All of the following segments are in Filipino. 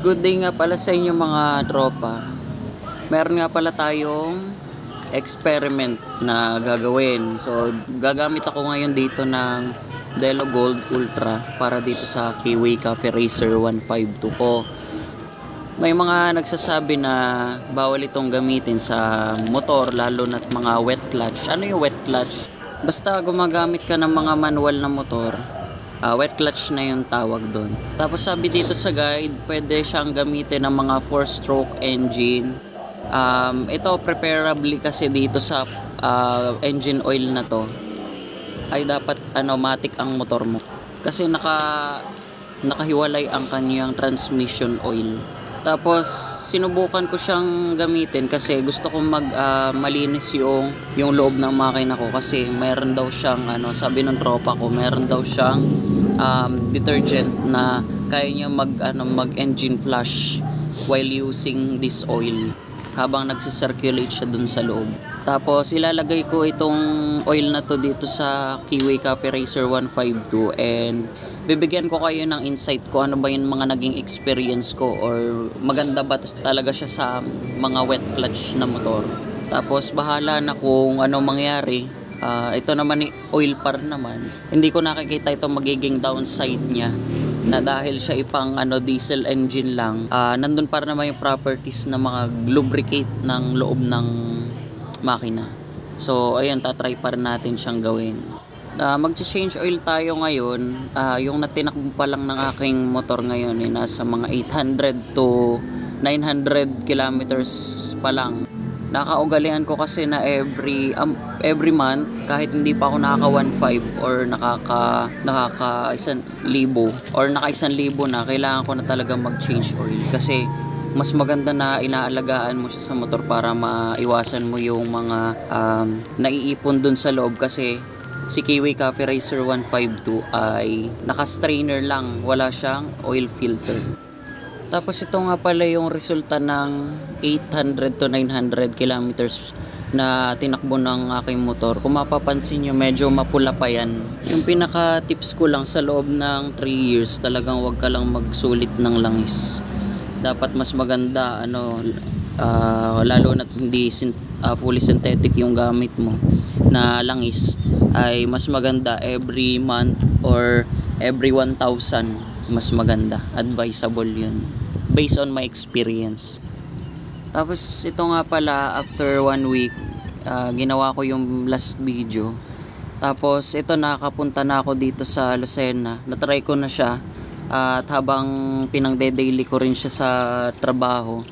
Good day nga pala sa inyo mga tropa. Meron nga pala tayong experiment na gagawin. So, gagamit ako ngayon dito ng Delo Gold Ultra para dito sa Kiwi Cafe Racer 152 ko. May mga nagsasabi na bawal itong gamitin sa motor, lalo na't mga wet clutch. Ano yung wet clutch? Basta gumagamit ka ng mga manual na motor, wet clutch na yung tawag doon. Tapos sabi dito sa guide, pwede siyang gamitin ng mga 4-stroke engine. Ito preferably kasi dito sa engine oil na to ay dapat matic ang motor mo. Kasi nakahiwalay ang kanyang transmission oil. Tapos sinubukan ko siyang gamitin kasi gusto kong malinis yung loob ng makina ko, kasi meron daw siyang sabi ng tropa ko, meron daw siyang detergent na kaya niya mag engine flush while using this oil habang nagsisirculate siya dun sa loob. Tapos ilalagay ko itong oil na to dito sa Kiwi Cafe Racer 152 and bibigyan ko kayo ng insight ko ano ba yung mga naging experience ko, or maganda ba talaga siya sa mga wet clutch na motor. Tapos bahala na kung ano mangyari. Ito naman oil par naman, hindi ko nakikita ito magiging downside niya, na dahil siya ipang diesel engine lang, nandun para naman yung properties na mga lubricate ng loob ng makina. So ayun, tatry pa rin natin siyang gawin. Mag-change oil tayo ngayon. Yung natinakbo pa lang ng aking motor ngayon nasa mga 800 to 900 kilometers pa lang. Nakaugalian ko kasi na every month, kahit hindi pa ako nakaka 1.5 or nakaka 1,000 or naka 1,000 na, kailangan ko na talaga mag-change oil, kasi mas maganda na inaalagaan mo siya sa motor para maiwasan mo yung mga naiipon dun sa loob. Kasi si Kiwi Cafe Racer 152 ay naka-strainer lang, wala siyang oil filter. Tapos ito nga pala yung resulta ng 800 to 900 kilometers na tinakbo ng aking motor. Kung mapapansin nyo, medyo mapula pa yan. Yung pinaka tips ko lang, sa loob ng 3 years, talagang wag ka lang magsulit ng langis. Dapat mas maganda, lalo na hindi fully synthetic yung gamit mo na langis, ay mas maganda every month or every 1,000, mas maganda, advisable yun based on my experience. Tapos ito nga pala, after 1 week, ginawa ko yung last video. Tapos ito, nakapunta na ako dito sa Lucena, natry ko na siya, at habang pinangde-daily ko rin siya sa trabaho,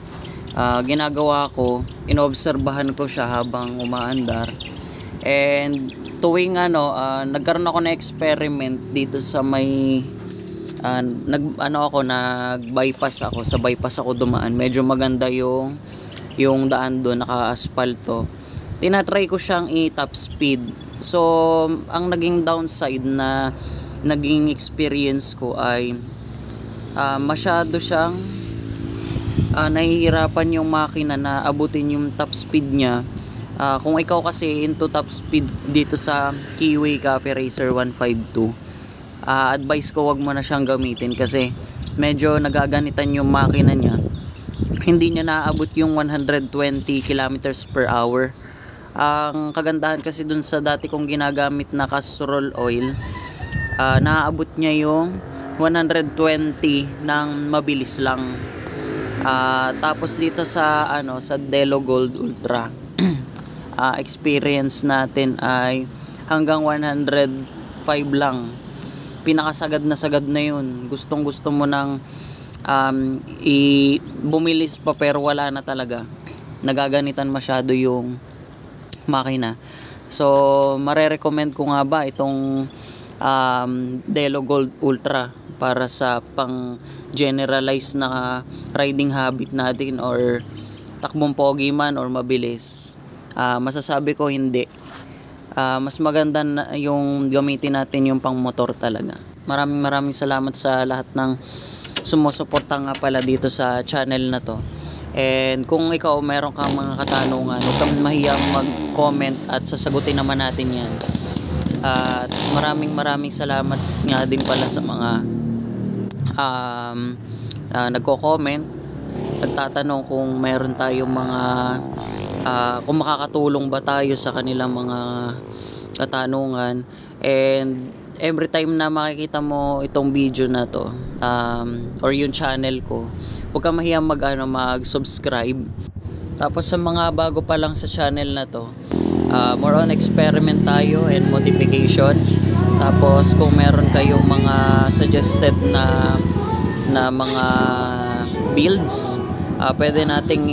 ginagawa ko, inoobserbahan ko siya habang umaandar. And tuwing nagkaroon ako na experiment dito sa may nag-bypass ako, sa bypass ako dumaan, medyo maganda yung daan doon, naka-asfalto. Tinatry ko siyang i-top speed. So ang naging downside na naging experience ko ay masyado siyang nahihirapan yung makina na abutin yung top speed niya. Kung ikaw kasi into top speed dito sa Kiwi Cafe Racer 152, advice ko wag mo na siyang gamitin, kasi medyo nagaganitan yung makina niya. Hindi niya naaabot yung 120 kilometers per hour. Ang kagandahan kasi dun sa dati kong ginagamit na Castrol oil, naaabot niya yung 120 ng mabilis lang. Tapos dito sa Delo Gold Ultra, experience natin ay hanggang 105 lang. Pinakasagad na sagad na yun. Gustong gusto mo nang bumilis pa, pero wala na talaga, nagaganitan masyado yung makina. So marerecommend ko nga ba itong Delo Gold Ultra para sa pang generalize na riding habit natin, or takbong pogi man or mabilis. Masasabi ko hindi. Mas maganda na yung gamitin natin yung pang motor talaga. Maraming salamat sa lahat ng sumusuporta nga pala dito sa channel na to. And kung ikaw meron kang mga katanungan, huwag kang mahiyang mag-comment at sasagutin naman natin yan. At maraming salamat nga din pala sa mga nagko-comment, nagtatanong kung meron tayong mga kung makakatulong ba tayo sa kanilang mga katanungan. And every time na makikita mo itong video na to, or yung channel ko, huwag kang mahiyang mag-subscribe. Tapos sa mga bago pa lang sa channel na to, more on experiment tayo and modification. Tapos kung meron kayong mga suggested na mga builds, pwede nating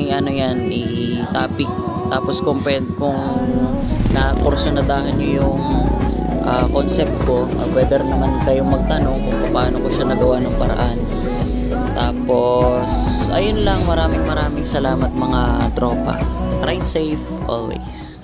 i-topic. Tapos kung na-kursunadahan nyo yung concept ko, whether naman kayong magtanong kung paano ko siya nagawa ng paraan. Tapos ayun lang, maraming salamat mga tropa. Ride safe always.